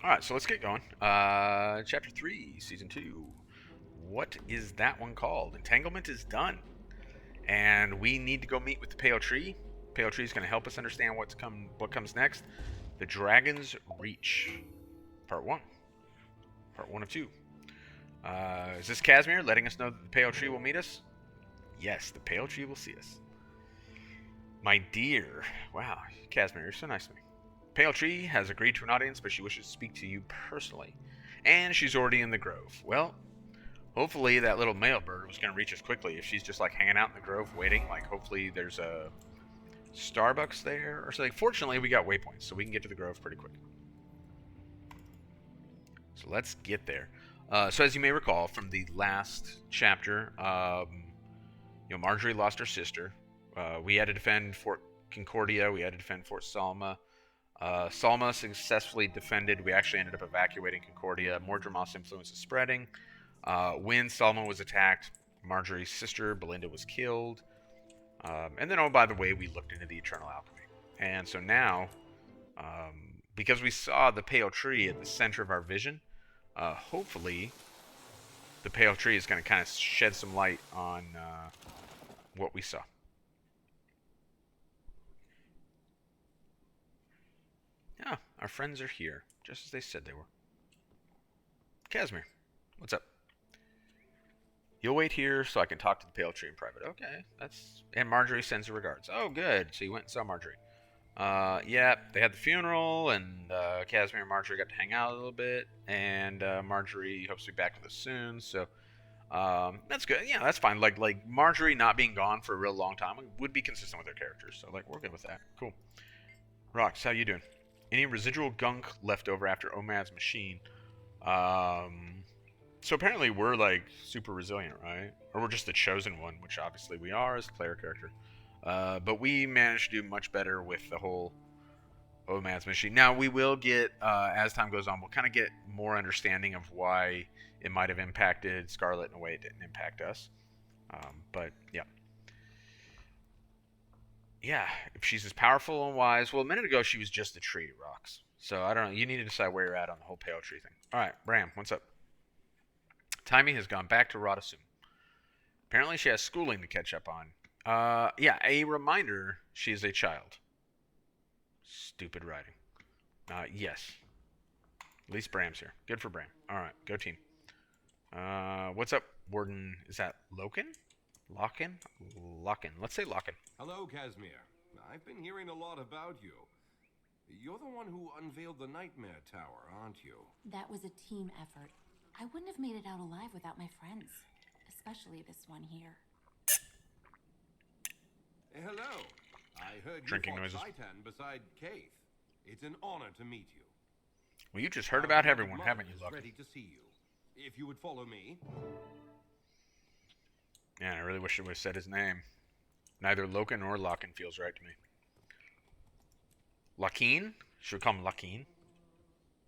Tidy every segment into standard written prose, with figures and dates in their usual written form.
Alright, so let's get going. Chapter 3, Season 2. What is that one called? Entanglement is done. And we need to go meet with the Pale Tree. Pale Tree is going to help us understand what comes next. The Dragon's Reach. Part 1. Part 1 of 2. Is this Casimir letting us know that the Pale Tree will meet us? Yes, the Pale Tree will see us. My dear. Wow, Casimir, you're so nice to me. Pale Tree has agreed to an audience, but she wishes to speak to you personally. And she's already in the grove. Well, hopefully that little male bird was going to reach us quickly. If she's just like hanging out in the grove waiting, like hopefully there's a Starbucks there or something. Fortunately, we got waypoints, so we can get to the grove pretty quick. So let's get there. So as you may recall from the last chapter, Marjorie lost her sister. We had to defend Fort Concordia. We had to defend Fort Salma. Salma successfully defended. We actually ended up evacuating Concordia. Mordremoth's influence is spreading. When Salma was attacked, Marjorie's sister, Belinda, was killed. And then, oh, by the way, we looked into the Eternal Alchemy. And so now, because we saw the Pale Tree at the center of our vision, hopefully the Pale Tree is going to kind of shed some light on what we saw. Yeah, our friends are here, just as they said they were. Casimir, what's up? You'll wait here so I can talk to the Pale Tree in private. Okay, that's... And Marjorie sends her regards. Oh, good. So you went and saw Marjorie. Yeah, they had the funeral, and Casimir and Marjorie got to hang out a little bit, and Marjorie hopes to be back with us soon, so that's good. Yeah, that's fine. Like Marjorie not being gone for a real long time would be consistent with her characters, so like we're good with that. Cool. Rox, how you doing? Any residual gunk left over after Omad's machine? So apparently we're like super resilient, right? Or we're just the chosen one, which obviously we are as a player character. But we managed to do much better with the whole Omad's machine. Now we will get, as time goes on, we'll kind of get more understanding of why it might have impacted Scarlet in a way it didn't impact us. But yeah. Yeah, if she's as powerful and wise. Well, a minute ago she was just a tree, Rocks. So I don't know. You need to decide where you're at on the whole Pale Tree thing. All right, Bram, what's up? Taimi has gone back to Radasum. Apparently she has schooling to catch up on. Yeah, a reminder, she is a child. Stupid writing. Yes. At least Bram's here. Good for Bram. Alright, go team. What's up, Warden? Is that Loken? Locken? Locken. Let's say Locken. Hello, Casimir. I've been hearing a lot about you. You're the one who unveiled the Nightmare Tower, aren't you? That was a team effort. I wouldn't have made it out alive without my friends. Especially this one here. Hello. I heard Drinking you fought noises. Zaitan beside Keith. It's an honor to meet you. Well, you just heard about everyone, haven't you, Locken? Ready to see you. If you would follow me. Yeah, I really wish it would have said his name. Neither Loken or Locken feels right to me. Lakeen? Should we call him Lakeen?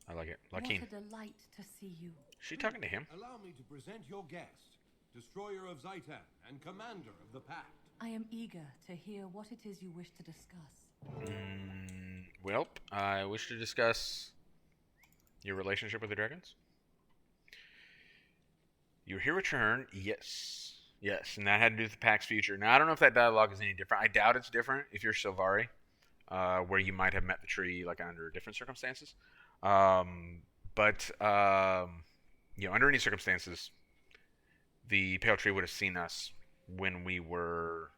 I like it. Lakeen. What a delight to see you. Is she talking to him? Allow me to present your guest, destroyer of Zaitan and commander of the Pact. I am eager to hear what it is you wish to discuss. Well, I wish to discuss your relationship with the dragons. You're here return. Yes. Yes, and that had to do with the Pact's future. Now, I don't know if that dialogue is any different. I doubt it's different if you're Sylvari, where you might have met the tree like under different circumstances. But under any circumstances, the Pale Tree would have seen us when we were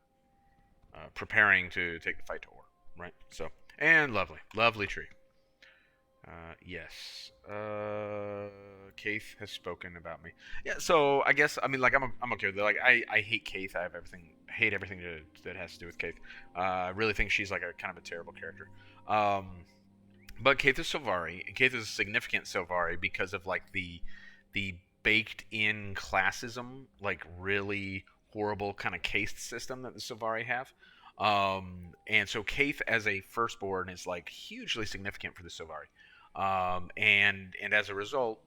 preparing to take the fight to war, right? So, and lovely tree. Yes. Keith has spoken about me. Yeah. So I guess I'm okay with it. Like I hate Keith. Hate everything that has to do with Keith. I really think she's like a kind of a terrible character. But Keith is Sylvari, and Keith is a significant Sylvari because of like the baked in classism, like really horrible kind of caste system that the Sylvari have. And so Keith as a firstborn is like hugely significant for the Sylvari. And as a result,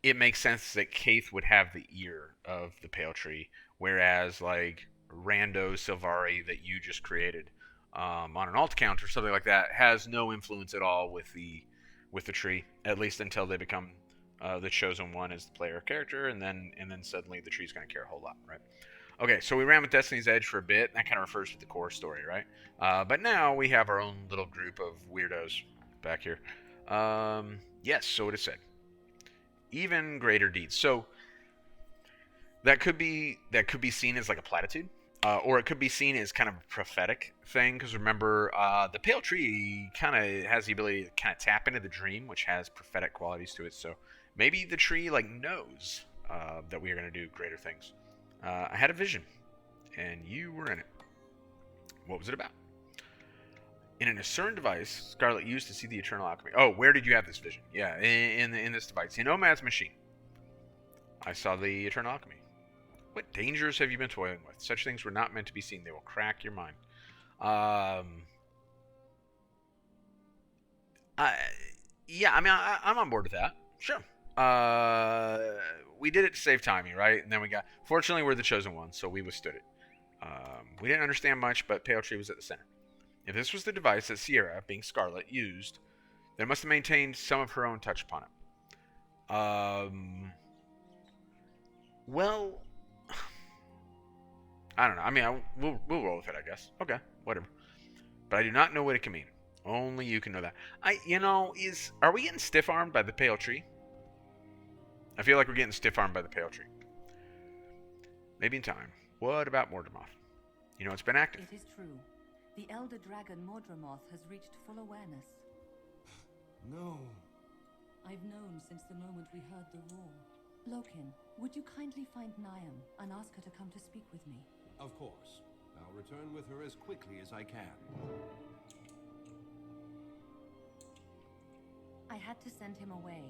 it makes sense that Keith would have the ear of the Pale Tree, whereas like rando Sylvari that you just created on an alt account or something like that has no influence at all with the with the tree, at least until they become the chosen one as the player character, and then suddenly the tree's going to care a whole lot, right? Okay, so we ran with Destiny's Edge for a bit. And that kind of refers to the core story, right? But now we have our own little group of weirdos back here. Yes, so what it said. Even greater deeds. So that could be seen as like a platitude, or it could be seen as kind of a prophetic thing. Because remember, the pale tree kind of has the ability to kind of tap into the dream, which has prophetic qualities to it. So maybe the tree like knows that we are going to do greater things. I had a vision, and you were in it. What was it about? In an Ascern device, Scarlet used to see the eternal alchemy. Oh, where did you have this vision? Yeah, in this device. In Omad's machine. I saw the eternal alchemy. What dangers have you been toiling with? Such things were not meant to be seen. They will crack your mind. Yeah, I mean, I'm on board with that. Sure. We did it to save Taimi, right? And then we got... Fortunately, we're the chosen ones, so we withstood it. We didn't understand much, but Pale Tree was at the center. If this was the device that Sierra, being Scarlet, used, then it must have maintained some of her own touch upon it. Well... I don't know. I mean, we'll roll with it, I guess. Okay, whatever. But I do not know what it can mean. Only you can know that. Are we getting stiff-armed by the Pale Tree? I feel like we're getting stiff-armed by the Pale Tree. Maybe in time. What about Mordremoth? You know, it's been active. It is true. The elder dragon Mordremoth has reached full awareness. No. I've known since the moment we heard the roar. Lokin, would you kindly find Niam and ask her to come to speak with me? Of course. I'll return with her as quickly as I can. I had to send him away.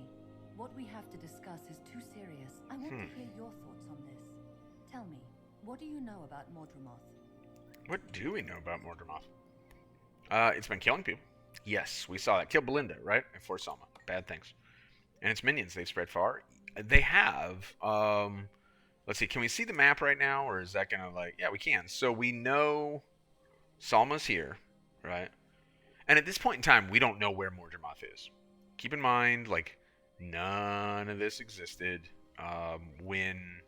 What we have to discuss is too serious. I want to hear your thoughts on this. Tell me, what do you know about Mordremoth? What do we know about Mordremoth? It's been killing people. Yes, we saw that. Killed Belinda, right? And Fort Selma. Bad things. And its minions, they've spread far. They have. Let's see. Can we see the map right now? Or is that going to like... Yeah, we can. So we know Salma's here, right? And at this point in time, we don't know where Mordremoth is. Keep in mind, like, none of this existed when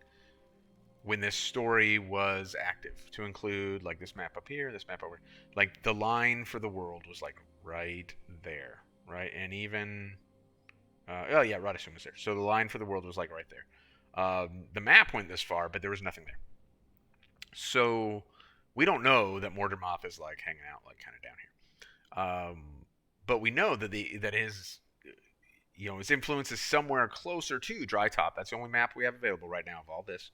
this story was active. To include, like, this map up here, this map over here. Like, the line for the world was, like, right there, right? And even... oh, yeah, Radisson was there. So the line for the world was, like, right there. The map went this far, but there was nothing there. So we don't know that Mordremoth is, like, hanging out, like, kind of down here. But we know that his influence is somewhere closer to Dry Top. That's the only map we have available right now of all this.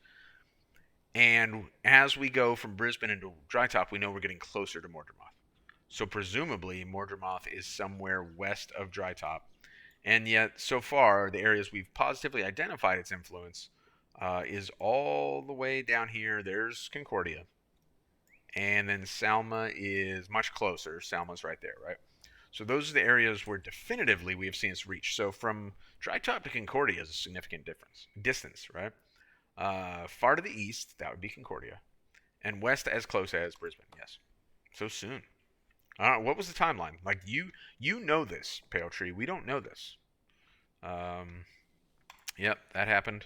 And as we go from Brisbane into Dry Top, we know we're getting closer to Mordremoth. So presumably, Mordremoth is somewhere west of Dry Top. And yet, so far, the areas we've positively identified its influence is all the way down here. There's Concordia. And then Salma is much closer. Salma's right there, right? So those are the areas where definitively we have seen its reach. So from Dry Top to Concordia is a significant distance, right? Far to the east, that would be Concordia. And west as close as Brisbane, yes. So soon. What was the timeline? Like, you know this, Pale Tree. We don't know this. Yep, that happened.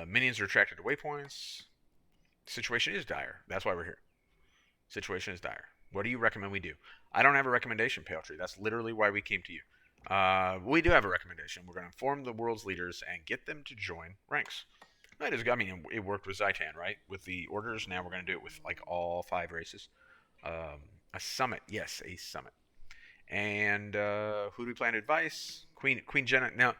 Minions are attracted to waypoints. Situation is dire. That's why we're here. Situation is dire. What do you recommend we do? I don't have a recommendation, Pale Tree. That's literally why we came to you. We do have a recommendation. We're going to inform the world's leaders and get them to join ranks. That is, I mean, it worked with Zaitan, right? With the orders. Now we're going to do it with, like, all 5 races. A summit. Yes, a summit. And who do we plan to advise? Queen Jenna. Now,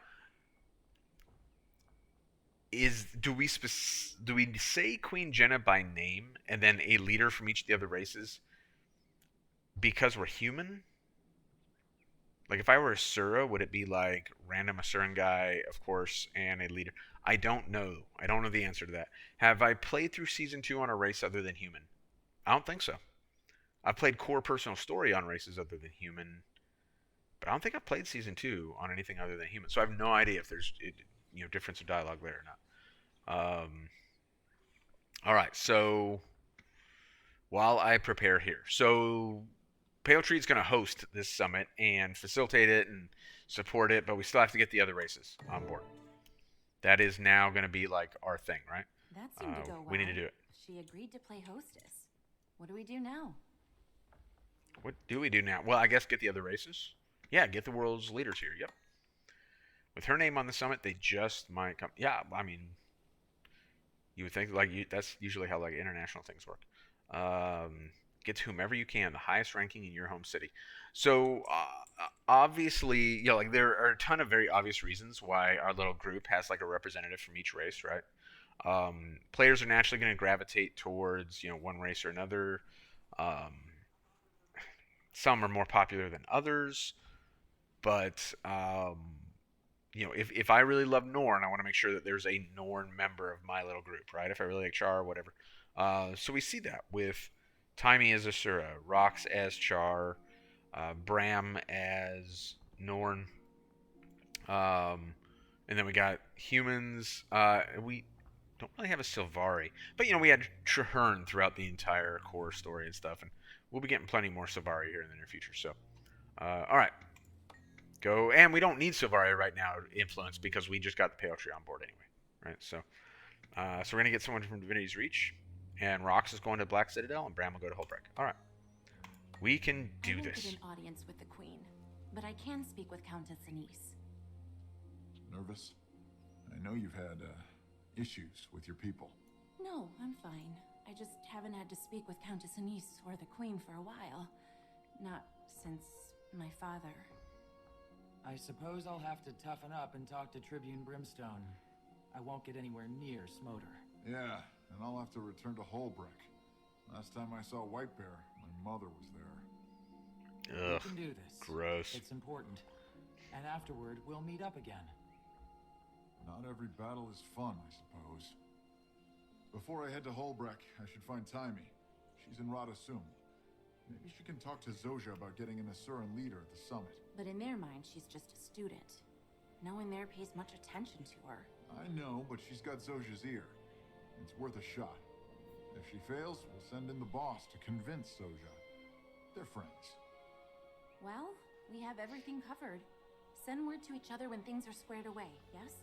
do we say Queen Jenna by name and then a leader from each of the other races because we're human? Like, if I were a Sura, would it be like random Asuran guy, of course, and a leader? I don't know. I don't know the answer to that. Have I played through Season 2 on a race other than human? I don't think so. I've played core personal story on races other than human, but I don't think I've played Season 2 on anything other than human. So I have no idea if there's difference of dialogue there or not. All right, so while I prepare here. So Pale Tree is going to host this summit and facilitate it and support it, but we still have to get the other races on board. That is now going to be like our thing, right? That seemed to go well. We need to do it. She agreed to play hostess. What do we do now? What do we do now? Well, I guess get the other races. Yeah, get the world's leaders here. Yep. With her name on the summit, they just might come. Yeah, I mean, you would think that's usually how like international things work. Get to whomever you can, the highest ranking in your home city. So obviously, like there are a ton of very obvious reasons why our little group has like a representative from each race, right? Players are naturally going to gravitate towards one race or another. Some are more popular than others, but if I really love Norn, I want to make sure that there's a Norn member of my little group, right? If I really like Charr or whatever. So we see that with Taimi as Asura, Rox as Charr, Bram as Norn, and then we got humans. We don't really have a Sylvari, but we had Traherne throughout the entire core story and stuff, and we'll be getting plenty more Sylvari here in the near future. So, all right, go. And we don't need Sylvari right now, influence, because we just got the Pale Tree on board anyway, right? So, so we're gonna get someone from Divinity's Reach, and Rox is going to Black Citadel, and Bram will go to Hullbreak. All right, we can do I won't this. get an audience with the Queen, but I can speak with Countess Anise. Nervous? I know you've had issues with your people. No, I'm fine. I just haven't had to speak with Countess Anise or the Queen for a while. Not since my father. I suppose I'll have to toughen up and talk to Tribune Brimstone. I won't get anywhere near Smoder. Yeah, and I'll have to return to Hullbreak. Last time I saw Whitebear, my mother was there. Ugh, We can do this. gross. It's important. And afterward, we'll meet up again. Not every battle is fun, I suppose. Before I head to Hullbreak, I should find Taimi. She's in Radasum. Maybe she can talk to Zojja about getting an Asuran leader at the summit. But in their mind, she's just a student. No one there pays much attention to her. I know, but she's got Zojja's ear. It's worth a shot. If she fails, we'll send in the boss to convince Zojja. They're friends. Well, we have everything covered. Send word to each other when things are squared away, yes?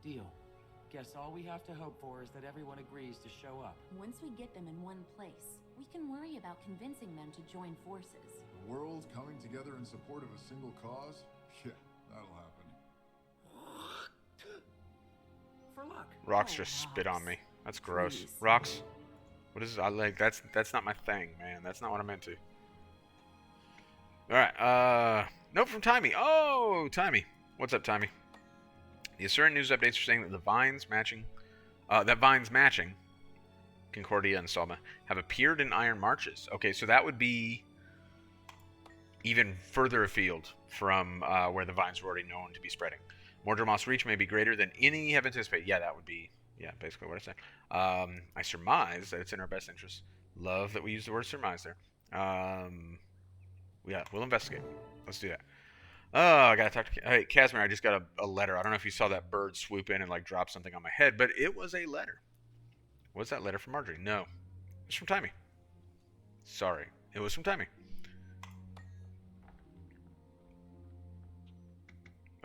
Deal. Guess all we have to hope for is that everyone agrees to show up. Once we get them in one place, we can worry about convincing them to join forces. The world coming together in support of a single cause? Yeah, that'll happen. For luck. Rox just spit on me. That's gross. Please. Rox, what is that's not my thing, man. That's not what I meant to. All right. Note from Taimi. Oh, Taimi. What's up, Taimi? The Asuran news updates are saying that vines matching Concordia and Salma have appeared in Iron Marches. Okay, so that would be even further afield from where the vines were already known to be spreading. Mordremoth's reach may be greater than any have anticipated. Yeah, that would be, basically what I said. I surmise that it's in our best interest. Love that we use the word surmise there. We'll investigate. Let's do that. Oh, I gotta talk to... Hey, Casimir, I just got a letter. I don't know if you saw that bird swoop in and, drop something on my head, but it was a letter. Was that letter from Marjorie? No. It was from Taimi. Sorry. It was from Taimi.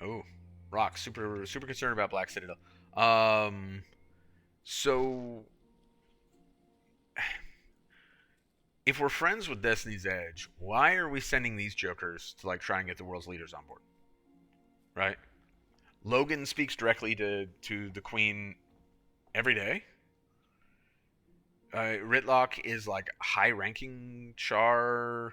Oh. Rock. Super concerned about Black Citadel. So... If we're friends with Destiny's Edge, why are we sending these jokers to try and get the world's leaders on board? Right? Logan speaks directly to the Queen every day. Ritlock is high-ranking Charr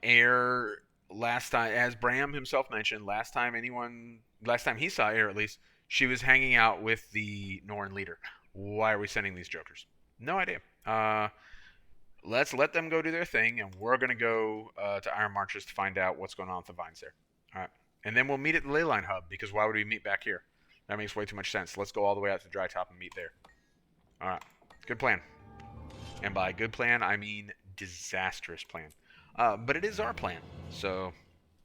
heir. Last time, as Bram himself mentioned, last time he saw Heir, at least, she was hanging out with the Norn leader. Why are we sending these jokers? No idea. Let's let them go do their thing, and we're going to go to Iron Marches to find out what's going on with the vines there. All right. And then we'll meet at the Leyline Hub, because why would we meet back here? That makes way too much sense. Let's go all the way out to Dry Top and meet there. All right. Good plan. And by good plan, I mean disastrous plan. But it is our plan, so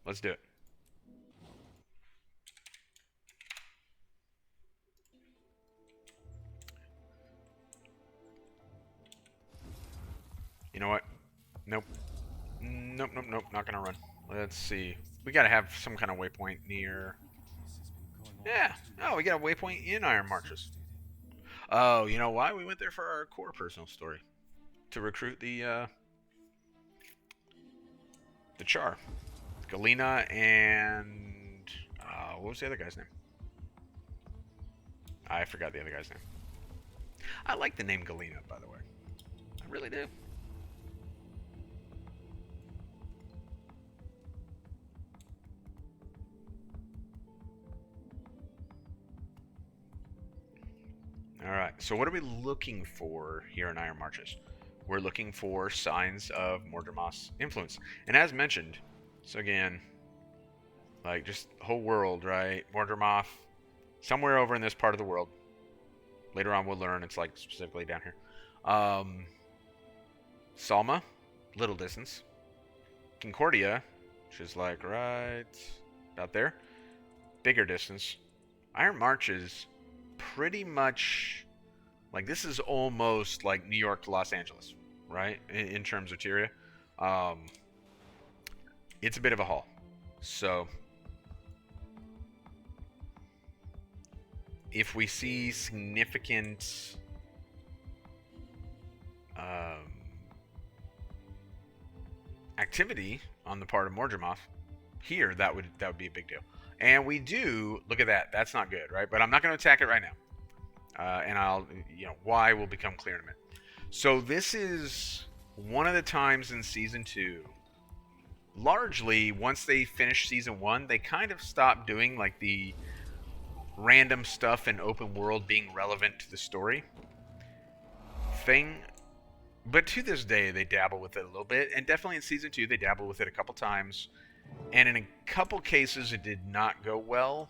let's do it. You know what? Nope. Nope, nope, nope. Not gonna run. Let's see. We gotta have some kind of waypoint near. Yeah. Oh, we got a waypoint in Iron Marches. Oh, you know why? We went there for our core personal story. To recruit the Charr. Galena and... what was the other guy's name? I forgot the other guy's name. I like the name Galena, by the way. I really do. Alright, so what are we looking for here in Iron Marches? We're looking for signs of Mordremoth's influence. And as mentioned, so again, like just whole world, right? Mordremoth, somewhere over in this part of the world. Later on we'll learn it's like specifically down here. Salma, little distance. Concordia, which is like right about there. Bigger distance. Iron Marches, pretty much like this is almost like New York to Los Angeles, right? In terms of Tyria. It's a bit of a haul. So if we see significant activity on the part of Mordremoth here, that would be a big deal. And we do, look at that. That's not good, right? But I'm not going to attack it right now. And I'll, why will become clear in a minute. So this is one of the times in Season 2, largely, once they finish Season 1, they kind of stopped doing, like, the random stuff in open world being relevant to the story thing. But to this day, they dabble with it a little bit. And definitely in Season 2, they dabble with it a couple times. And in a couple cases, it did not go well.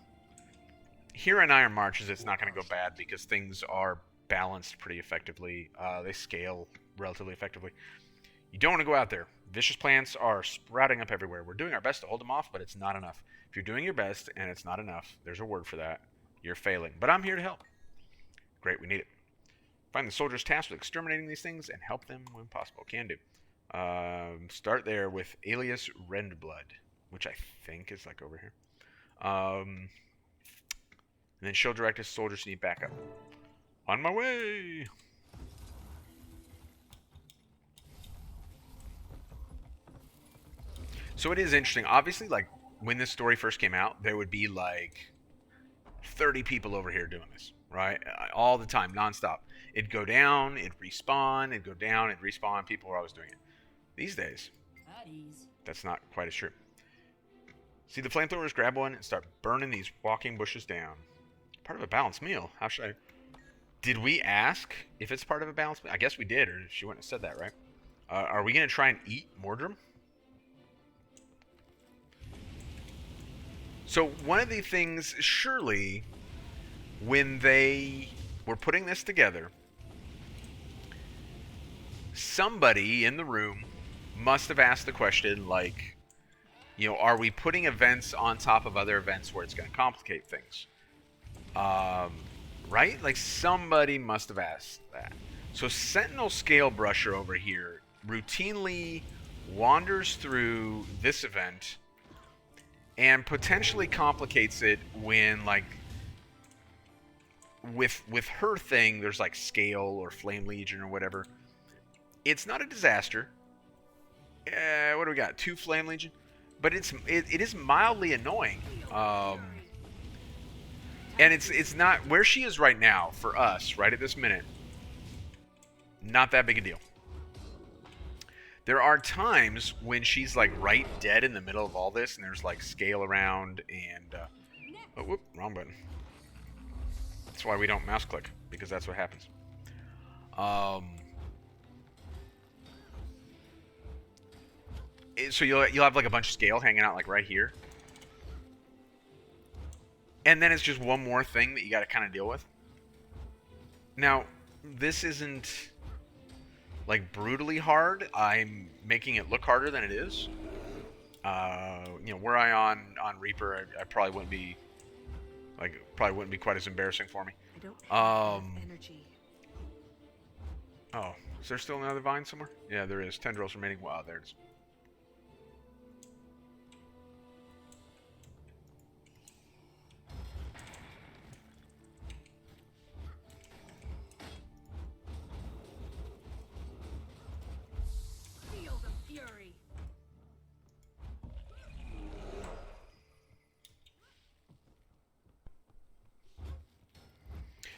Here in Iron Marches, it's not going to go bad because things are balanced pretty effectively. They scale relatively effectively. You don't want to go out there. Vicious plants are sprouting up everywhere. We're doing our best to hold them off, but it's not enough. If you're doing your best and it's not enough, there's a word for that. You're failing. But I'm here to help. Great, we need it. Find the soldiers tasked with exterminating these things and help them when possible. Can do. Start there with Alias Rendblood, which I think is like over here. And then she'll direct his soldiers to need backup. On my way! So it is interesting. Obviously, like, when this story first came out, there would be, like, 30 people over here doing this, right? All the time, nonstop. It'd go down, it'd respawn, it'd go down, it'd respawn. People were always doing it. These days, that's not quite as true. See the flamethrowers, grab one and start burning these walking bushes down. Part of a balanced meal. How should I... Did we ask if it's part of a balanced meal? I guess we did, or she wouldn't have said that, right? Are we going to try and eat Mordrem? So one of the things, surely, when they were putting this together, somebody in the room must have asked the question, like, are we putting events on top of other events where it's going to complicate things? Right? Like, somebody must have asked that. So Sentinel Scalebrusher over here routinely wanders through this event and potentially complicates it when, like, with her thing, there's like Scale or Flame Legion or whatever. It's not a disaster. What do we got? 2 Flame Legion? But it is mildly annoying. And it's not where she is right now for us, right at this minute. Not that big a deal. There are times when she's like right dead in the middle of all this, and there's like Scale around, and oh, whoop, wrong button. That's why we don't mouse click, because that's what happens. So you'll have like a bunch of Scale hanging out like right here. And then it's just one more thing that you got to kind of deal with. Now, this isn't like brutally hard. I'm making it look harder than it is. Were I on Reaper, I probably wouldn't be quite as embarrassing for me. I don't have energy. Oh, is there still another vine somewhere? Yeah, there is. Tendrils remaining. Wow, there it is.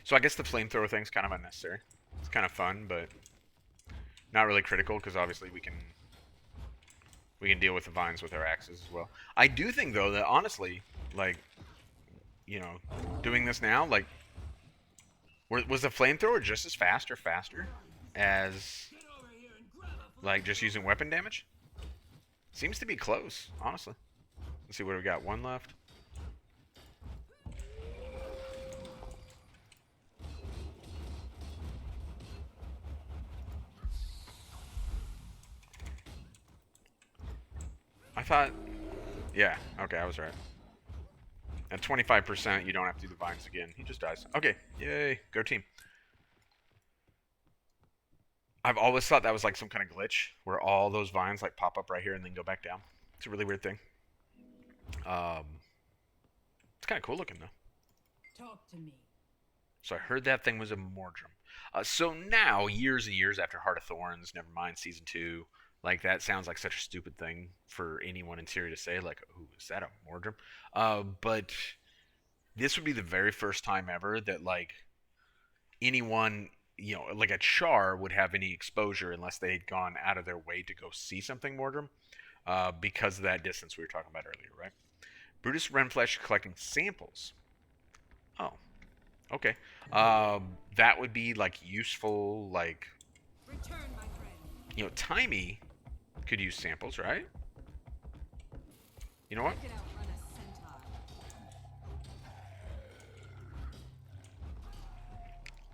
So I guess the flamethrower thing's kind of unnecessary. It's kind of fun, but not really critical because obviously we can deal with the vines with our axes as well. I do think though that honestly, like, you know, doing this now, like, was the flamethrower just as fast or faster as like just using weapon damage? Seems to be close, honestly. Let's see what we got. One left. I thought, yeah, okay, I was right. At 25%, you don't have to do the vines again. He just dies. Okay, yay, go team. I've always thought that was like some kind of glitch where all those vines like pop up right here and then go back down. It's a really weird thing. It's kind of cool looking though. Talk to me. So I heard that thing was a Mordrem. So now, years and years after Heart of Thorns, never mind Season 2, like that sounds like such a stupid thing for anyone in Syria to say, like, ooh, is that a Mordrem? But this would be the very first time ever that, like, anyone, you know, like a Charr would have any exposure unless they had gone out of their way to go see something Mordrem, because of that distance we were talking about earlier, right? Brutus Renflesh collecting samples. Oh, okay. That would be like useful, like, Return, my friend. you know, Taimi could use samples, right? You know what? I could outrun a centaur.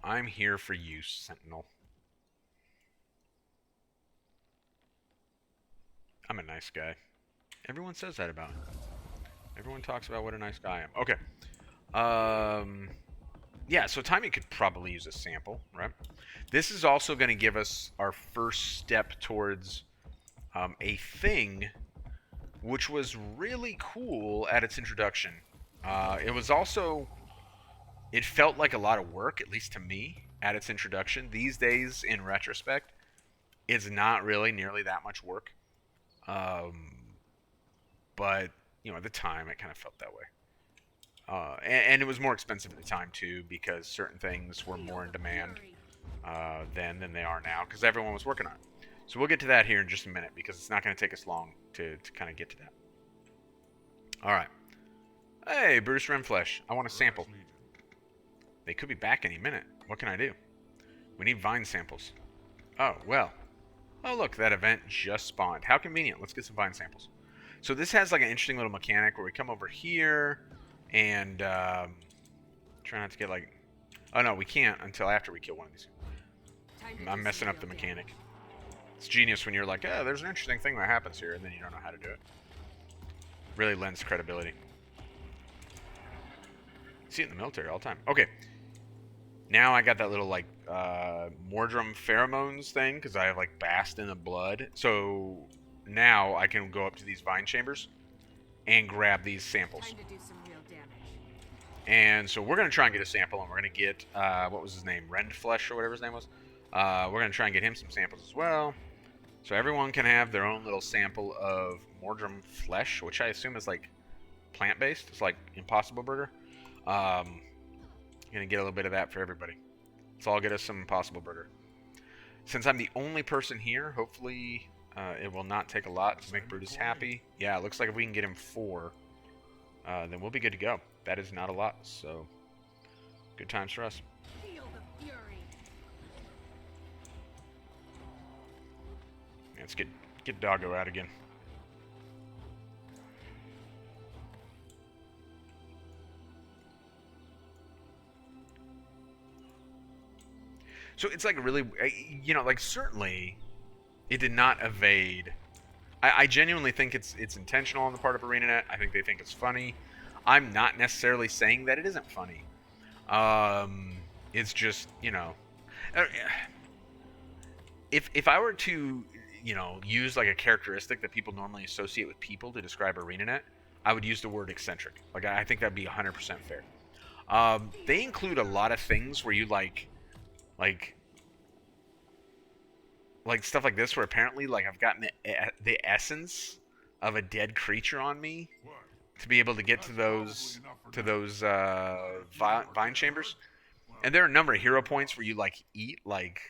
I'm here for you, Sentinel. I'm a nice guy. Everyone says that about me. Everyone talks about what a nice guy I am. Okay. Yeah, so Taimi could probably use a sample, right? This is also going to give us our first step towards a thing which was really cool at its introduction. It was also... It felt like a lot of work, at least to me, at its introduction. These days, in retrospect, it's not really nearly that much work. But, you know, at the time, it kind of felt that way. And it was more expensive at the time, too, because certain things were more in demand then than they are now, because everyone was working on it. So we'll get to that here in just a minute, because it's not going to take us long to kind of get to that. All right. Hey, Brutus Renflesh. I want a sample. They could be back any minute. What can I do? We need vine samples. Oh, well. Oh, look, that event just spawned. How convenient. Let's get some vine samples. So this has like an interesting little mechanic where we come over here and try not to get like... Oh, no, we can't until after we kill one of these. I'm messing up the mechanic. It's genius when you're like, oh, there's an interesting thing that happens here, and then you don't know how to do it. Really lends credibility. See it in the military all the time. Okay. Now I got that little, like, Mordrem pheromones thing, because I have, like, Bast in the blood. So now I can go up to these vine chambers and grab these samples. Time to do some real damage. And so we're going to try and get a sample, and we're going to get, what was his name? Rendflesh or whatever his name was. We're going to try and get him some samples as well. So everyone can have their own little sample of Mordrem flesh, which I assume is, like, plant-based. It's like Impossible Burger. Gonna get a little bit of that for everybody. So I'll get us some Impossible Burger. Since I'm the only person here, hopefully it will not take a lot to make Brutus happy. Yeah, it looks like if we can get him 4, then we'll be good to go. That is not a lot, so good times for us. Feel the fury. Yeah, let's get Doggo out again. So it's like really, you know, like certainly it did not evade. I genuinely think it's intentional on the part of ArenaNet. I think they think it's funny. I'm not necessarily saying that it isn't funny. It's just, you know, if I were to, you know, use like a characteristic that people normally associate with people to describe ArenaNet, I would use the word eccentric. Like I think that'd be 100% fair. They include a lot of things where you like stuff like this where apparently like I've gotten the essence of a dead creature on me to be able to get to those vine chambers. And there are a number of hero points where you like eat like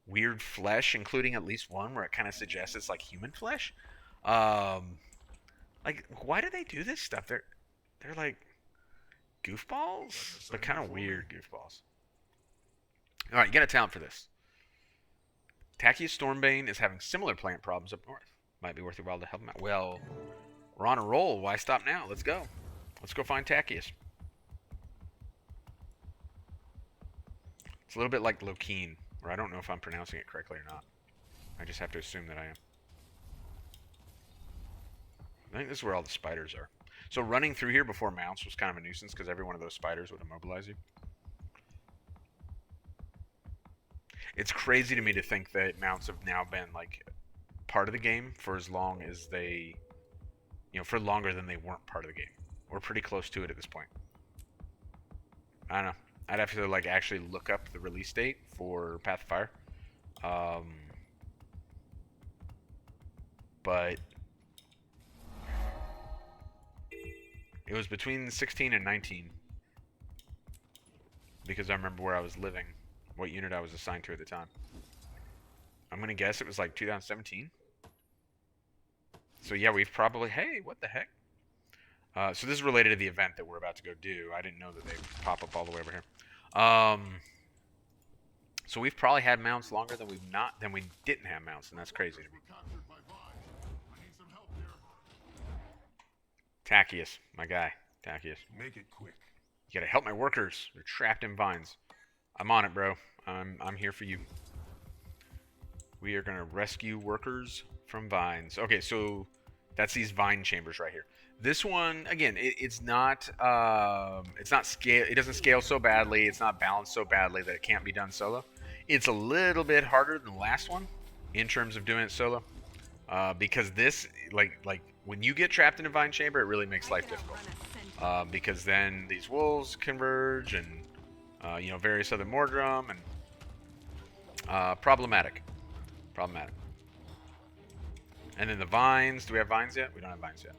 weird flesh, including at least one where it kind of suggests it's like human flesh. Like, why do they do this stuff? They're like goofballs, but kind of weird goofballs. All right, you got a talent for this. Tacius Stormbane is having similar plant problems up north. Might be worth your while to help him out. Well, we're on a roll. Why stop now? Let's go. Let's go find Tacius. It's a little bit like Lokeen, or I don't know if I'm pronouncing it correctly or not. I just have to assume that I am. I think this is where all the spiders are. So running through here before mounts was kind of a nuisance because every one of those spiders would immobilize you. It's crazy to me to think that mounts have now been like part of the game for as long as they, for longer than they weren't part of the game. We're pretty close to it at this point. I don't know. I'd have to like actually look up the release date for Path of Fire. But it was between 16 and 19 because I remember where I was living, what unit I was assigned to at the time. I'm going to guess it was like 2017. So yeah, we've probably... Hey, what the heck? So this is related to the event that we're about to go do. I didn't know that they would pop up all the way over here. So we've probably had mounts longer than we didn't have mounts, and that's crazy to me. Tacius, my guy. Tacius. Make it quick. You gotta help my workers. They're trapped in vines. I'm on it, bro. I'm here for you. We are gonna rescue workers from vines. Okay, so that's these vine chambers right here. This one, again, it's not scale. It doesn't scale so badly. It's not balanced so badly that it can't be done solo. It's a little bit harder than the last one in terms of doing it solo, because this, like when you get trapped in a vine chamber, it really makes life difficult. Because then these wolves converge, and various other mordrem, and problematic. And then the vines. Do we have vines yet? We don't have vines yet.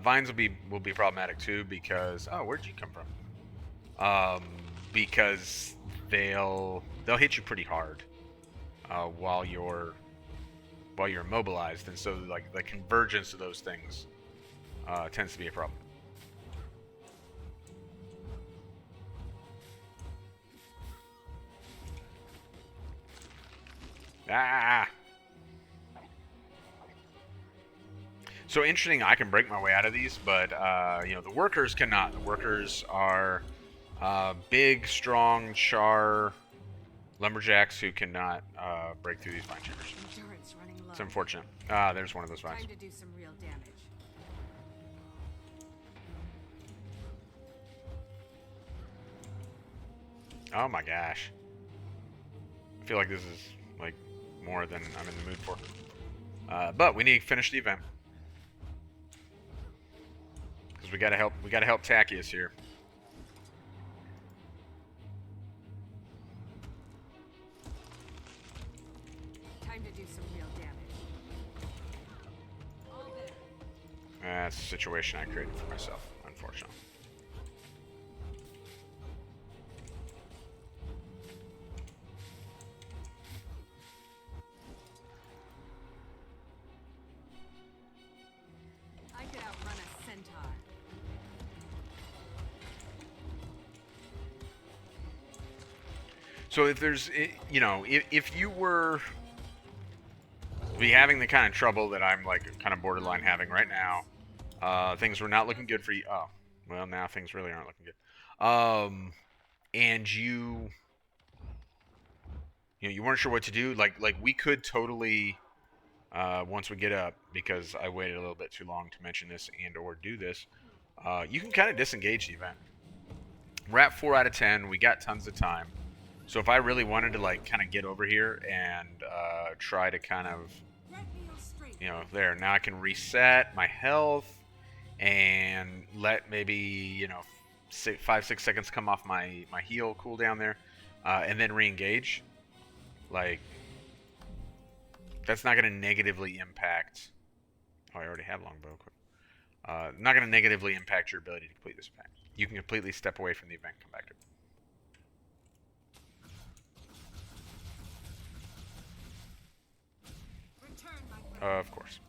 Vines will be problematic too because where'd you come from? Because they'll hit you pretty hard while you're immobilized, and so like the convergence of those things tends to be a problem. Ah. So interesting, I can break my way out of these, but the workers cannot. The workers are big, strong Charr lumberjacks who cannot break through these vine chambers. Endurance running low. It's unfortunate. There's one of those vines. Time to do some real damage. Oh my gosh. I feel like this is like more than I'm in the mood for. But we need to finish the event. Because we gotta help Tacius here. Time to do some real damage. All there. That's a situation I created for myself, unfortunately. I could outrun a centaur. So if there's, if you were to be having the kind of trouble that I'm like kind of borderline having right now, things were not looking good for you. Oh, well, now things really aren't looking good. And you weren't sure what to do. Like we could totally, once we get up, because I waited a little bit too long to mention this and or do this, you can kind of disengage the event. We're at 4 out of 10. We got tons of time. So if I really wanted to like kind of get over here and try to kind of, there, now I can reset my health and let maybe, 5-6 seconds come off my heal cooldown there, and then re-engage. Like, that's not going to negatively impact... Oh, I already have longbow. Not going to negatively impact your ability to complete this event. You can completely step away from the event and come back to it. Of course.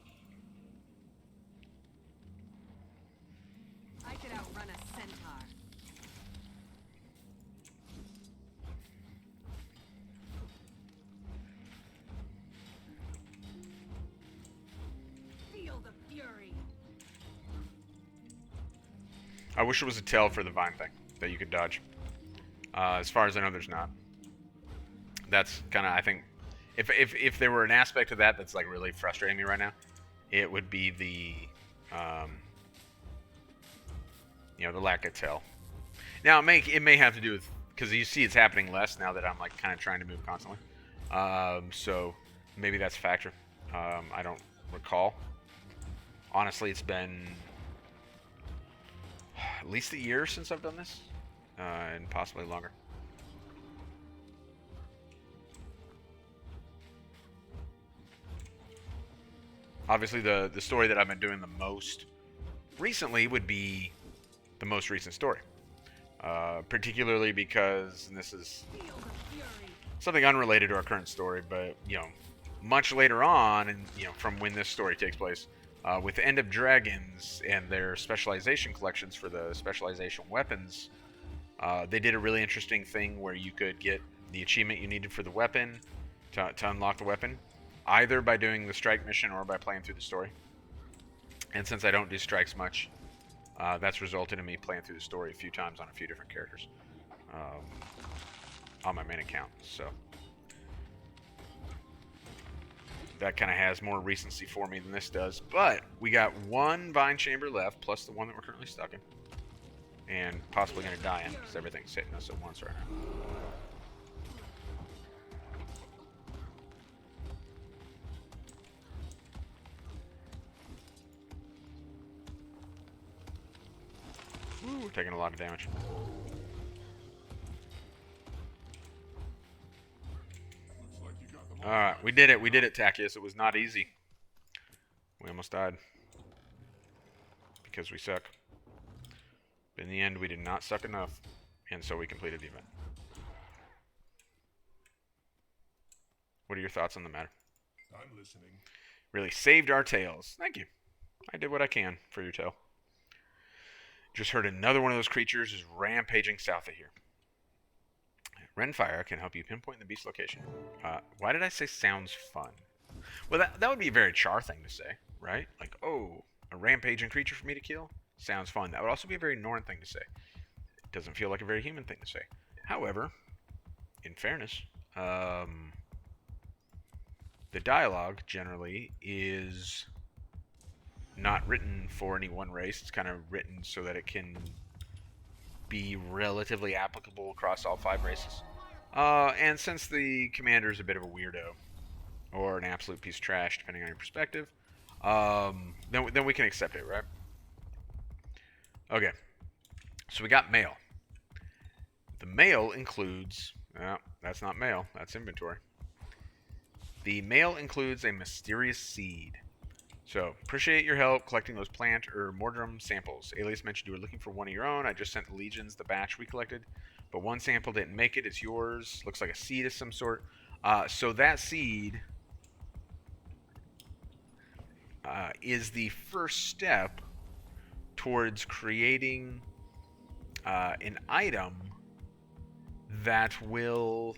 I could outrun a centaur. Feel the fury. I wish there was a tail for the vine thing that you could dodge. As far as I know, there's not. That's kind of, I think, if there were an aspect of that that's like really frustrating me right now, it would be the, the lack of tail. Now it may have to do with, because you see it's happening less now that I'm like kind of trying to move constantly. So maybe that's a factor. I don't recall. Honestly, it's been at least a year since I've done this, and possibly longer. Obviously, the story that I've been doing the most recently would be the most recent story. Particularly because, and this is something unrelated to our current story, but, much later on, and, from when this story takes place, with the End of Dragons and their specialization collections for the specialization weapons, they did a really interesting thing where you could get the achievement you needed for the weapon to unlock the weapon, either by doing the strike mission or by playing through the story. And since I don't do strikes much, that's resulted in me playing through the story a few times on a few different characters on my main account. So that kind of has more recency for me than this does. But we got one vine chamber left, plus the one that we're currently stuck in, and possibly going to die in because everything's hitting us at once right now. Ooh, we're taking a lot of damage. Alright, we did it. We did it, Tacius. It was not easy. We almost died. Because we suck. But in the end, we did not suck enough. And so we completed the event. What are your thoughts on the matter? I'm listening. Really saved our tails. Thank you. I did what I can for your tail. Just heard another one of those creatures is rampaging south of here. Renfire can help you pinpoint the beast's location. Why did I say sounds fun? Well, that would be a very Charr thing to say, right? Like, oh, a rampaging creature for me to kill? Sounds fun. That would also be a very Norn thing to say. It doesn't feel like a very human thing to say. However, in fairness, the dialogue generally is not written for any one race. It's kind of written so that it can be relatively applicable across all 5 races. And since the commander is a bit of a weirdo, or an absolute piece of trash, depending on your perspective, then we can accept it, right? Okay, so we got mail. The mail includes, that's not mail, that's inventory. The mail includes a mysterious seed. So, appreciate your help collecting those plant or mordrem samples. Alias mentioned you were looking for one of your own. I just sent the legions the batch we collected, but one sample didn't make it. It's yours. Looks like a seed of some sort. So that seed is the first step towards creating an item that will...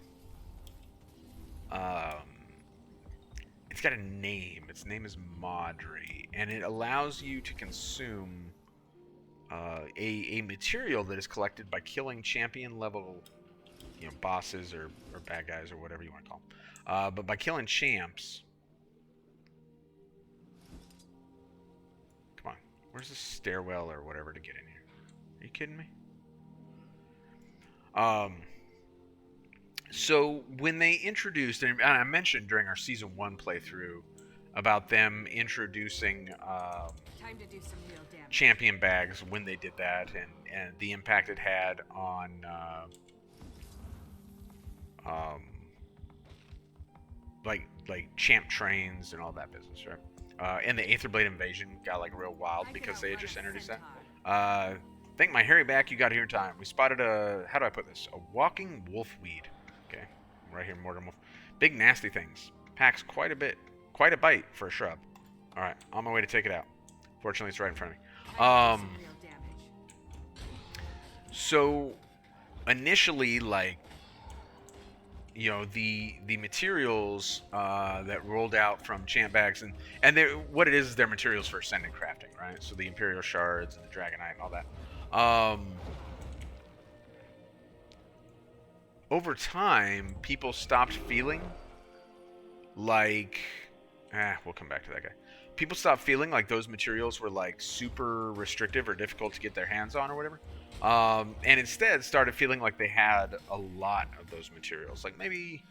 it's got a name. Its name is Mordrem, and it allows you to consume a material that is collected by killing champion level, bosses or bad guys or whatever you want to call them. But by killing champs. Come on, where's the stairwell or whatever to get in here? Are you kidding me? So when they introduced, and I mentioned during our Season 1 playthrough about them introducing Time to do some real damage. champion bags when they did that, and the impact it had on like champ trains and all that business, right? And the Aetherblade invasion got like real wild because they had just introduced that. Thank my hairy back, you got here in time. We spotted how do I put this? A walking wolfweed. Okay, right here, Mordremoth. Big nasty things. Packs quite a bit quite a bite for a shrub. All right, on my way to take it out. Fortunately, it's right in front of me. Time to do some real damage. So initially, like, you know, the materials that rolled out from champ bags, and what it is they're materials for ascendant crafting, right? So the imperial shards and the dragonite and all that. Over time, people stopped feeling like, we'll come back to that guy. People stopped feeling like those materials were like super restrictive or difficult to get their hands on or whatever. And instead started feeling like they had a lot of those materials. Like maybe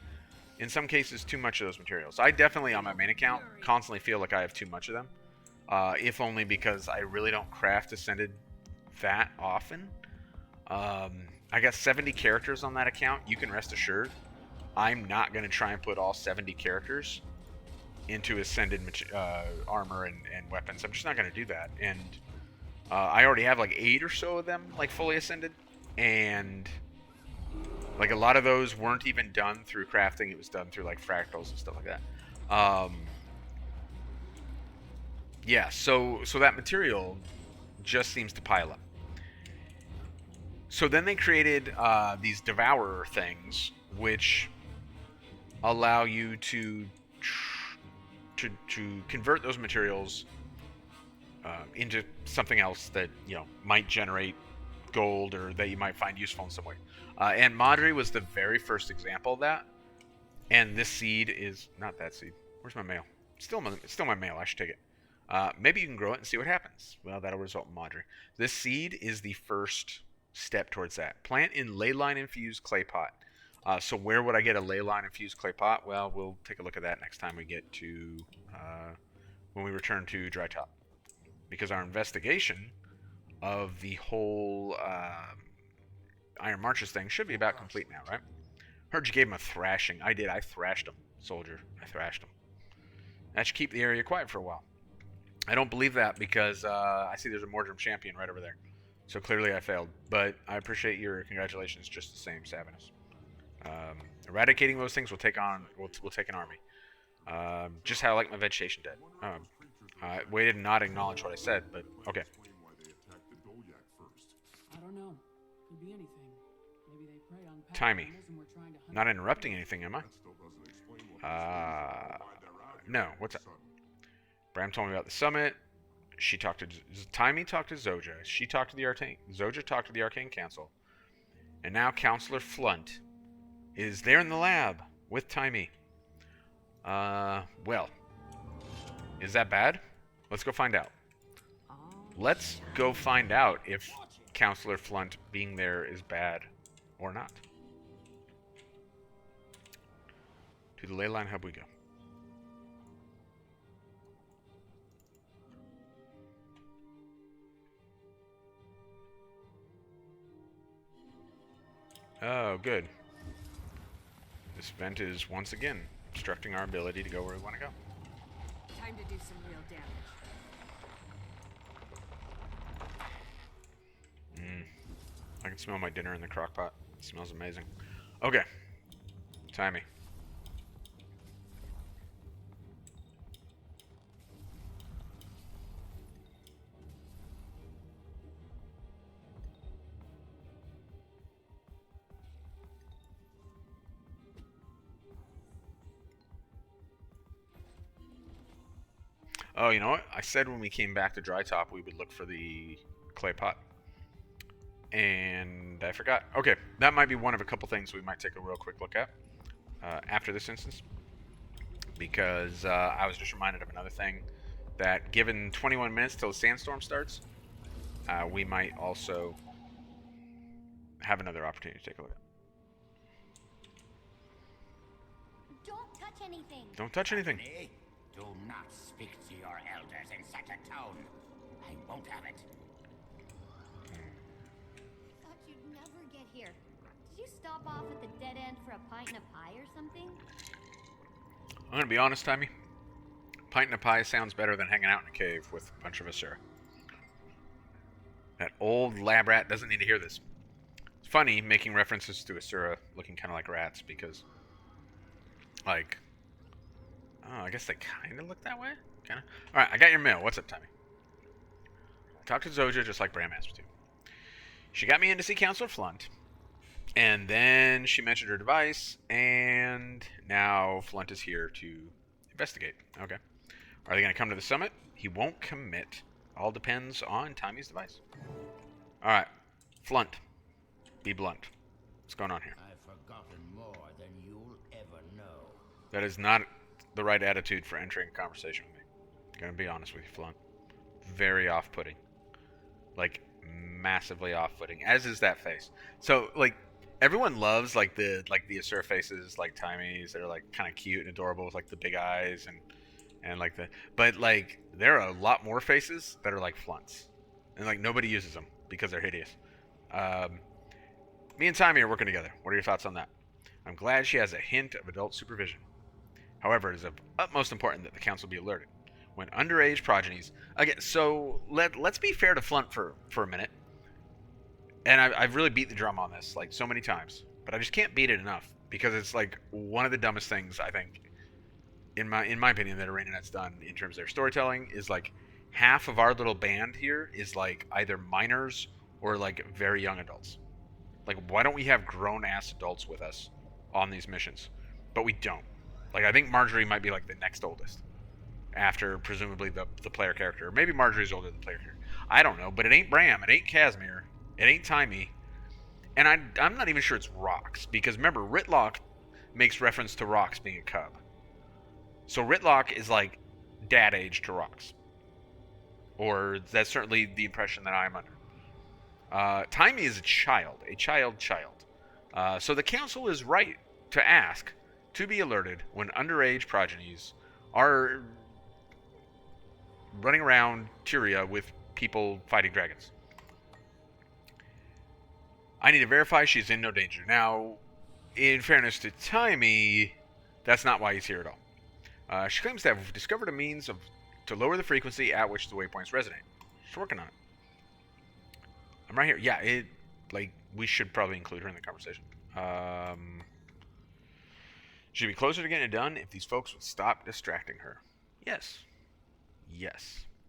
in some cases too much of those materials. I definitely on my main account constantly feel like I have too much of them. If only because I really don't craft Ascended that often. I got 70 characters on that account. You can rest assured I'm not going to try and put all 70 characters into Ascended armor and weapons. I'm just not going to do that. And I already have like 8 or so of them like fully Ascended. And like a lot of those weren't even done through crafting. It was done through like fractals and stuff like that. Yeah, so that material just seems to pile up. So then they created these devourer things, which allow you to convert those materials into something else that, you know, might generate gold or that you might find useful in some way. And Mordremoth was the very first example of that. And this seed is not that seed. Where's my mail? It's still my mail. I should take it. Maybe you can grow it and see what happens. Well, that'll result in Mordremoth. This seed is the first step towards that. Plant in leyline infused clay pot. So where would I get a leyline infused clay pot? Well, we'll take a look at that next time we get to when we return to Dry Top, because our investigation of the whole Iron Marches thing should be about complete now, right? Heard you gave him a thrashing. I did. I thrashed him, soldier. I thrashed him. That should keep the area quiet for a while. I don't believe that because I see there's a Mordrem champion right over there. So clearly I failed, but I appreciate your congratulations just the same, Savinus. Eradicating those things will take an army. Just how I like my vegetation dead. I waited and not acknowledge what I said, but okay. I don't know. Could be anything. Maybe they prey on pet Taimi. animals and we're trying to hunt Not them. interrupting anything, am I? No. What's up? Bram told me about the summit. She talked to Taimi, talked to Zoja. She talked to the Arcane. Zoja talked to the Arcane Council. And now Counselor Flunt is there in the lab with Taimi. Well, is that bad? Let's go find out. Let's go find out if Counselor Flunt being there is bad or not. To the Leyline Hub we go. Oh, good. This vent is once again obstructing our ability to go where we want to go. Time to do some real damage. I can smell my dinner in the crock pot. It smells amazing. Okay. Taimi. Oh, you know what? I said when we came back to Dry Top we would look for the clay pot. And I forgot. Okay, that might be one of a couple things we might take a real quick look at after this instance. Because I was just reminded of another thing. That given 21 minutes till the sandstorm starts, we might also have another opportunity to take a look at. Don't touch anything. Don't touch anything. Do not speak to your elders in such a tone. I won't have it. Thought you'd never get here. Did you stop off at the dead end for a pint and a pie or something? I'm going to be honest, Taimi. Pint and a pie sounds better than hanging out in a cave with a bunch of us here. That old lab rat doesn't need to hear this. It's funny making references to Asura looking kind of like rats because, like, Oh, I guess they kind of look that way. Kind of. All right, I got your mail. What's up, Taimi? Talked to Zojja just like Bram asked me to. She got me in to see Counselor Flunt, and then she mentioned her device, and now Flunt is here to investigate. Okay. Are they going to come to the summit? He won't commit. All depends on Taimi's device. All right, Flunt, be blunt. What's going on here? I've forgotten more than you'll ever know. That is not the right attitude for entering a conversation with me. I'm going to be honest with you, Flunt. Very off-putting. Like, massively off-putting, as is that face. So, like, everyone loves, like, the Asura faces, like Taimi's. They're, like, kind of cute and adorable with, like, the big eyes and like the... But, like, there are a lot more faces that are like Flunts. And, like, nobody uses them because they're hideous. Me and Taimi are working together. What are your thoughts on that? I'm glad she has a hint of adult supervision. However, it is of utmost importance that the council be alerted. When underage progenies... Again, so let's be fair to Flunt for a minute. And I've really beat the drum on this, like, so many times. But I just can't beat it enough. Because it's, like, one of the dumbest things, I think, in my opinion, that ArenaNet's done in terms of their storytelling, is, like, half of our little band here is, like, either minors or, like, very young adults. Like, why don't we have grown-ass adults with us on these missions? But we don't. Like, I think Marjorie might be, like, the next oldest. After, presumably, the player character. Or maybe Marjorie's older than the player character. I don't know. But it ain't Bram. It ain't Casimir. It ain't Taimi. And I'm not even sure it's Rox. Because, remember, Ritlock makes reference to Rox being a cub. So Ritlock is, like, dad age to Rox. Or that's certainly the impression that I'm under. Taimi is a child. A child. So the council is right to ask to be alerted when underage progenies are running around Tyria with people fighting dragons. I need to verify she's in no danger. Now, in fairness to Taimi, that's not why he's here at all. She claims to have discovered a means to lower the frequency at which the waypoints resonate. She's working on it. I'm right here. Yeah, we should probably include her in the conversation. She'd be closer to getting it done if these folks would stop distracting her. Yes.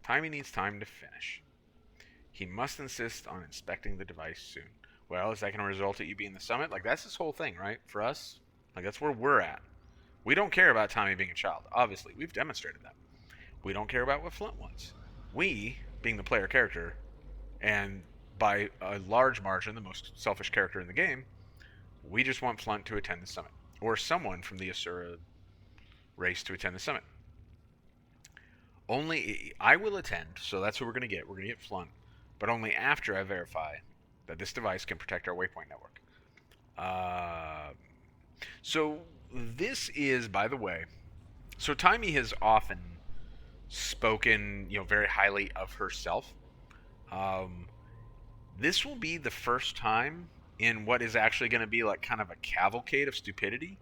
Taimi needs time to finish. He must insist on inspecting the device soon. Well, is that going to result in you being the summit? Like, that's this whole thing, right? For us, like, that's where we're at. We don't care about Taimi being a child. Obviously, we've demonstrated that. We don't care about what Flunt wants. We, being the player character, and by a large margin, the most selfish character in the game, we just want Flunt to attend the summit. Or someone from the Asura race to attend the summit. Only, I will attend, so that's who we're going to get. We're going to get Flunt. But only after I verify that this device can protect our waypoint network. So this is, by the way, so Taimi has often spoken, very highly of herself. This will be the first time in what is actually going to be like kind of a cavalcade of stupidity,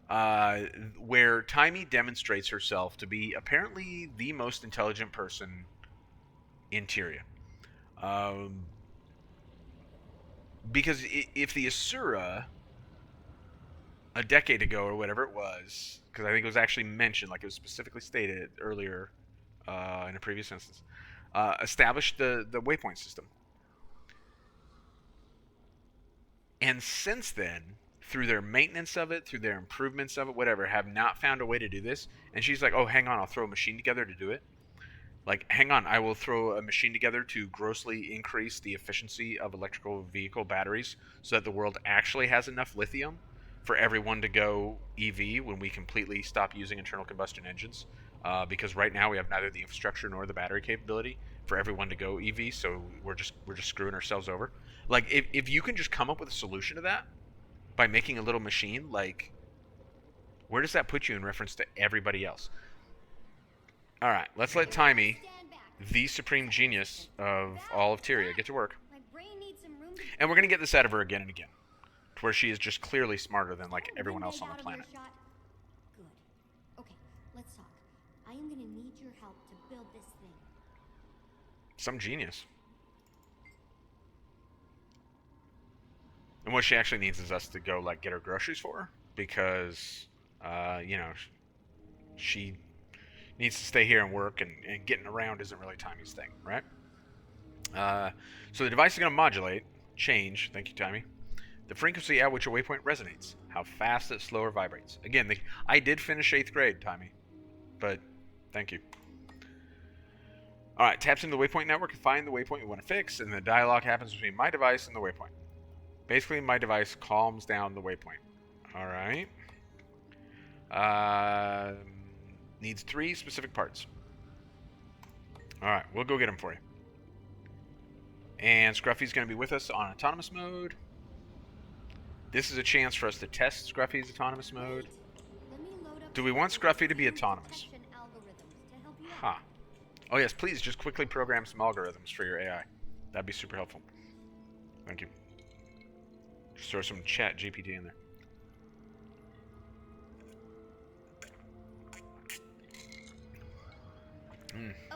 where Taimi demonstrates herself to be apparently the most intelligent person in Tyria. Because if the Asura, a decade ago or whatever it was, because I think it was actually mentioned, like it was specifically stated earlier in a previous instance, established the waypoint system. And since then, through their maintenance of it, through their improvements of it, whatever, have not found a way to do this. And she's like, oh, hang on, I'll throw a machine together to do it. Like, hang on, I will throw a machine together to grossly increase the efficiency of electrical vehicle batteries so that the world actually has enough lithium for everyone to go EV when we completely stop using internal combustion engines. Because right now we have neither the infrastructure nor the battery capability for everyone to go EV, so we're just screwing ourselves over. Like, if you can just come up with a solution to that by making a little machine, like, where does that put you in reference to everybody else? All right, let's let Taimi, the supreme genius of all of Tyria, get to work. And we're going to get this out of her again and again, to where she is just clearly smarter than, like, everyone else on the planet. Good. Okay, let's talk. I am going to need your help to build this thing. Some genius. And what she actually needs is us to go, like, get her groceries for her. Because, she needs to stay here and work, and getting around isn't really Taimi's thing, right? So the device is going to modulate, change, thank you, Taimi, the frequency at which a waypoint resonates, how fast it slow or vibrates. Again, I did finish 8th grade, Taimi, but thank you. Alright, taps into the waypoint network and find the waypoint you want to fix, and the dialogue happens between my device and the waypoint. Basically, my device calms down the waypoint. Alright. Needs 3 specific parts. Alright, we'll go get them for you. And Scruffy's going to be with us on autonomous mode. This is a chance for us to test Scruffy's autonomous mode. Do we want Scruffy to be autonomous? Huh. Oh yes, please just quickly program some algorithms for your AI. That'd be super helpful. Thank you. Just throw some chat GPT in there.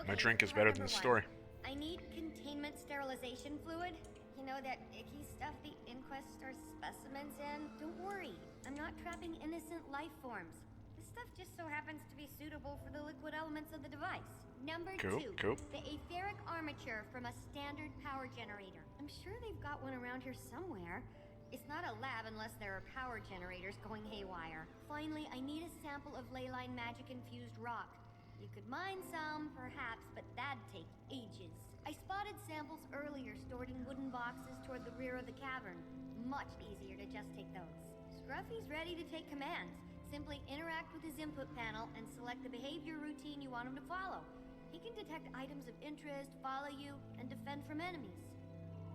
My drink is better than the story. I need containment sterilization fluid. You know that icky stuff the inquest stores specimens in? Don't worry, I'm not trapping innocent life forms. This stuff just so happens to be suitable for the liquid elements of the device. Number 2, the etheric armature from a standard power generator. I'm sure they've got one around here somewhere. It's not a lab unless there are power generators going haywire. Finally, I need a sample of ley line magic-infused rock. You could mine some, perhaps, but that'd take ages. I spotted samples earlier stored in wooden boxes toward the rear of the cavern. Much easier to just take those. Scruffy's ready to take commands. Simply interact with his input panel and select the behavior routine you want him to follow. He can detect items of interest, follow you, and defend from enemies.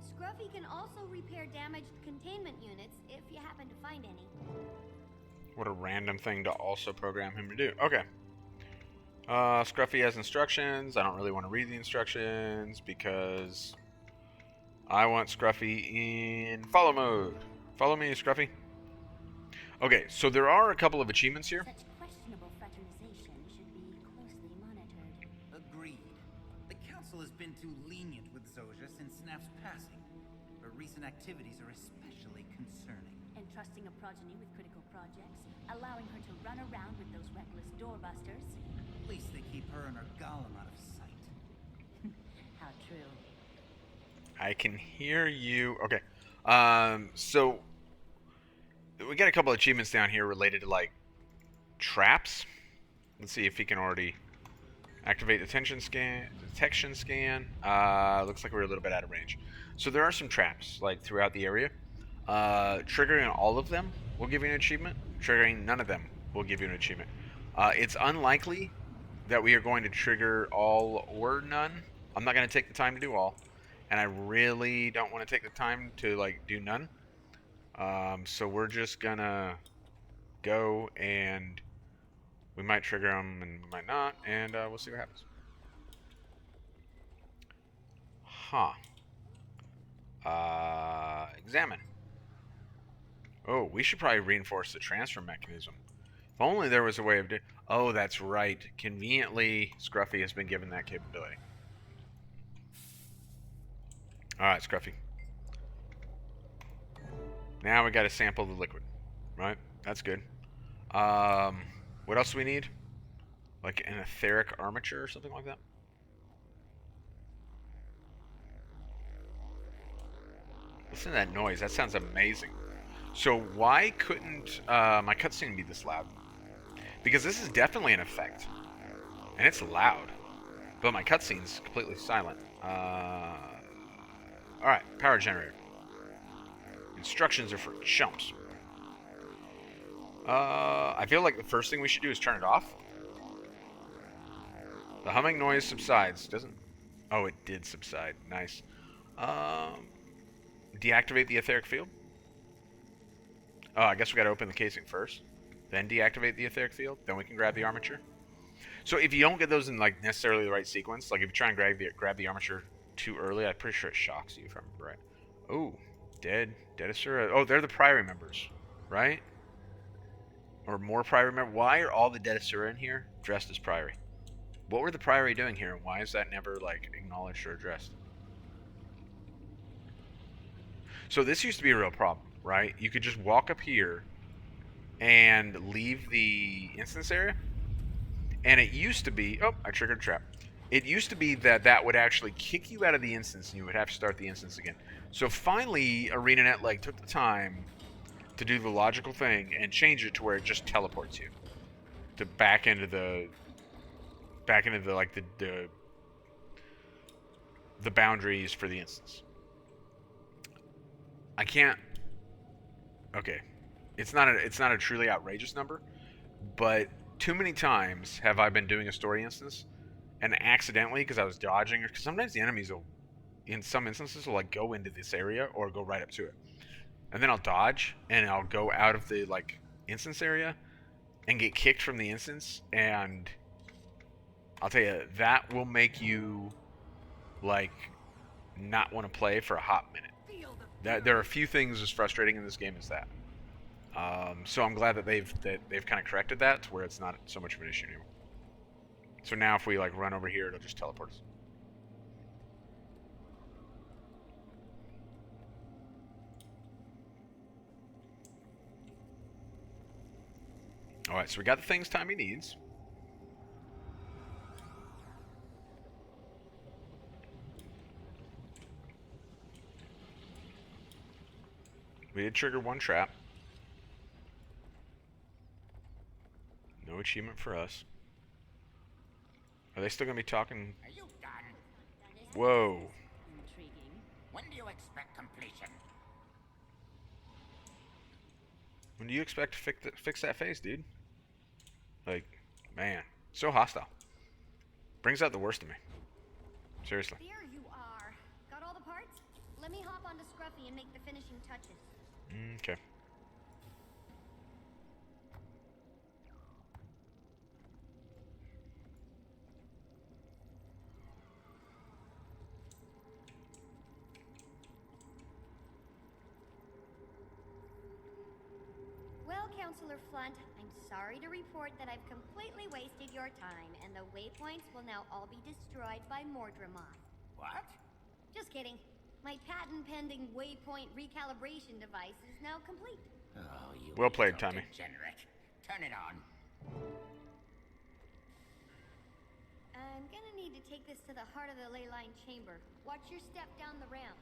Scruffy can also repair damaged containment units if you happen to find any. What a random thing to also program him to do. Okay. Scruffy has instructions. I don't really want to read the instructions because I want Scruffy in follow mode. Follow me, Scruffy. Okay, so there are a couple of achievements here. Such questionable fraternization should be closely monitored. Agreed. The Council has been too lenient with Zojja since Snap's passing. Her recent activities are especially concerning. Entrusting a progeny with critical projects, allowing her to run around with those reckless doorbusters. At least they keep her and her golem out of sight. How true. I can hear you. Okay. So we got a couple of achievements down here related to like traps. Let's see if he can already activate detection scan. Looks like we're a little bit out of range. So there are some traps like throughout the area. Triggering all of them will give you an achievement. Triggering none of them will give you an achievement. It's unlikely that we are going to trigger all or none. I'm not going to take the time to do all, and I really don't want to take the time to like do none. So we're just gonna go, and we might trigger them and we might not, and we'll see what happens. Huh. Examine. Oh, we should probably reinforce the transfer mechanism. If only there was a way of doing... Oh, that's right. Conveniently, Scruffy has been given that capability. Alright, Scruffy. Now we got to sample the liquid. Right? That's good. What else do we need? Like an etheric armature or something like that? Listen to that noise. That sounds amazing. So why couldn't my cutscene be this loud? Because this is definitely an effect. And it's loud. But my cutscene's completely silent. Alright, power generator. Instructions are for chumps. I feel like the first thing we should do is turn it off. The humming noise subsides. Doesn't... Oh, it did subside. Nice. Deactivate the etheric field. Oh, I guess we gotta open the casing first. Then deactivate the etheric field. Then we can grab the armature. So if you don't get those in like necessarily the right sequence, like if you try and grab the armature too early, I'm pretty sure it shocks you if I remember right. Oh, dead Asura. Oh, they're the Priory members, right? Or more Priory members. Why are all the dead Asura in here dressed as Priory? What were the Priory doing here, and why is that never like acknowledged or addressed? So this used to be a real problem, right? You could just walk up here and leave the instance area, And it used to be... Oh, I triggered a trap. It used to be that would actually kick you out of the instance and you would have to start the instance again. So finally, ArenaNet like took the time to do the logical thing and change it to where it just teleports you to back into the boundaries for the instance. I can't. Okay, it's not a truly outrageous number, but too many times have I been doing a story instance and accidentally, because I was dodging, or because sometimes the enemies will, in some instances, will like go into this area or go right up to it, and then I'll dodge and I'll go out of the like instance area and get kicked from the instance, and I'll tell you, that will make you like not want to play for a hot minute. There are a few things as frustrating in this game as that. So I'm glad that they've kind of corrected that to where it's not so much of an issue anymore. So now if we like run over here, it'll just teleport us. All right, so we got the things Taimi needs. We did trigger one trap. No achievement for us. Are they still going to be talking? Are you done? Whoa. Intriguing. When do you expect completion? When do you expect to fix that face, dude? Like, man, so hostile. Brings out the worst of me. Seriously. There you are. Got all the parts? Let me hop onto Scruffy and make the finishing touches. Okay. Well, Counselor Flunt, I'm sorry to report that I've completely wasted your time, and the waypoints will now all be destroyed by Mordremoth. What? Just kidding. My patent-pending waypoint recalibration device is now complete. Oh, you Well played, little Taimi. degenerate. Turn it on. I'm gonna need to take this to the heart of the ley line chamber. Watch your step down the ramp.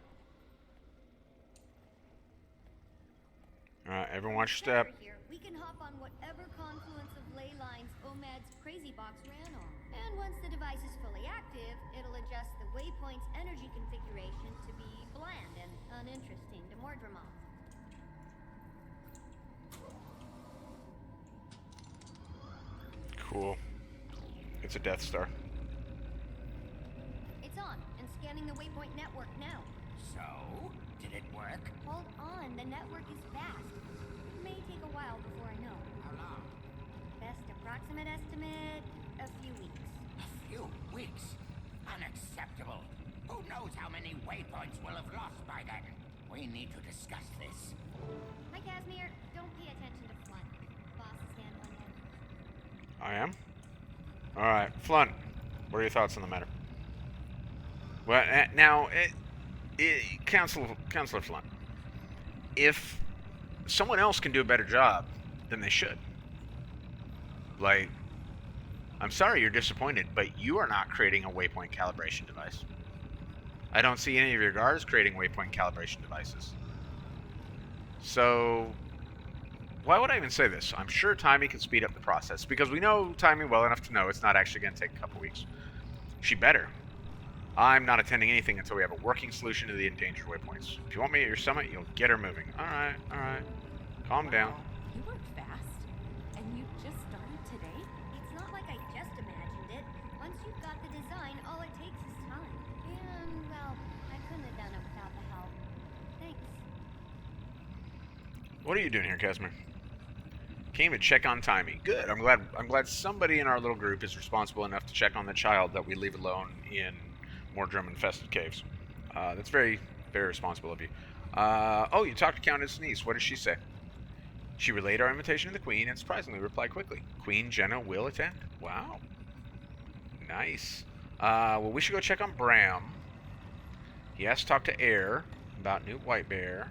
Alright, everyone watch your step. Here, we can hop on whatever confluence of ley lines OMAD's crazy box ran on. And once the device is fully active, it'll adjust the waypoint's energy configuration to be bland and uninteresting to Mordremoth. Cool. It's a Death Star. It's on and scanning the waypoint network now. So, did it work? Hold on, the network is fast. It may take a while before I know. How long? Best approximate estimate, a few weeks. A few weeks? Unacceptable. Who knows how many waypoints we'll have lost by then? We need to discuss this. Hi, Casimir. Don't pay attention to Flunt. Boss is handling it. I am? Alright, Flunt, what are your thoughts on the matter? Well, now, Counselor Flunt, if someone else can do a better job, then they should. Like, I'm sorry you're disappointed, but you are not creating a waypoint calibration device. I don't see any of your guards creating waypoint calibration devices. So, why would I even say this? I'm sure Taimi can speed up the process, because we know Taimi well enough to know it's not actually going to take a couple weeks. She better. I'm not attending anything until we have a working solution to the endangered waypoints. If you want me at your summit, you'll get her moving. Alright, alright. Calm down. You work fast. And you just started today? It's not like I just imagined it. Once you've got the design, all it takes is time. And, well, I couldn't have done it without the help. Thanks. What are you doing here, Casimir? Came to check on Taimi. Good. I'm glad somebody in our little group is responsible enough to check on the child that we leave alone in Mordrem infested caves. That's very, very responsible of you. Oh, you talked to Countess Niece. What did she say? She relayed our invitation to the Queen and surprisingly replied quickly. Queen Jenna will attend. Wow. Nice. Well, we should go check on Bram. He has to talk to Air about Newt Whitebear.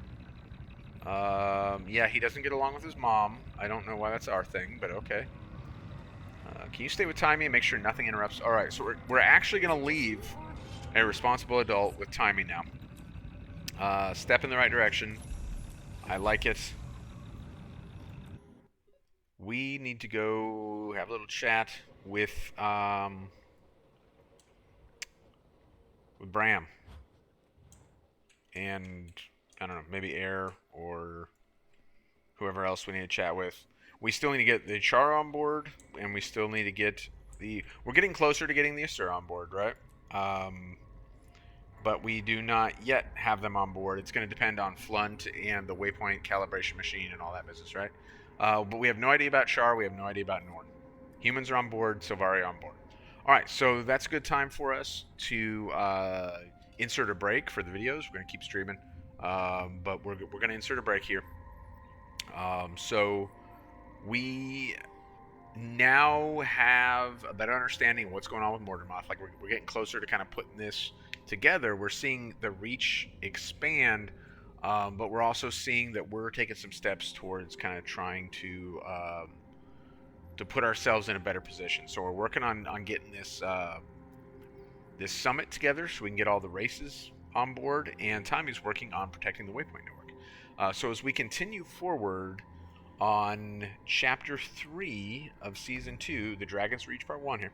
Yeah, he doesn't get along with his mom. I don't know why that's our thing, but okay. Can you stay with Taimi and make sure nothing interrupts? All right, so we're actually going to leave a responsible adult with Taimi now. Step in the right direction. I like it. We need to go have a little chat with Bram. And, I don't know, maybe Air or whoever else we need to chat with. We still need to get the Charr on board, and we still need to get the... We're getting closer to getting the Asur on board, right? But we do not yet have them on board. It's going to depend on Flunt and the waypoint calibration machine and all that business, right? But we have no idea about Charr. We have no idea about Nord. Humans are on board. Sylvari on board. All right, so that's a good time for us to insert a break for the videos. We're going to keep streaming, but we're going to insert a break here. So we now have a better understanding of what's going on with Mordremoth. Like we're getting closer to kind of putting this together. We're seeing the reach expand, but we're also seeing that we're taking some steps towards kind of trying to put ourselves in a better position. So we're working on getting this this summit together so we can get all the races on board, and Taimi's working on protecting the Waypoint Network. So as we continue forward on Chapter 3 of Season 2, The Dragon's Reach Part 1 here,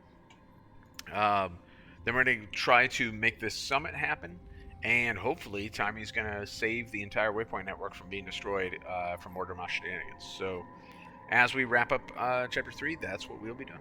then we're going to try to make this summit happen, and hopefully Taimi's going to save the entire Waypoint Network from being destroyed from Mordremoth shenanigans. So as we wrap up Chapter 3, that's what we'll be doing.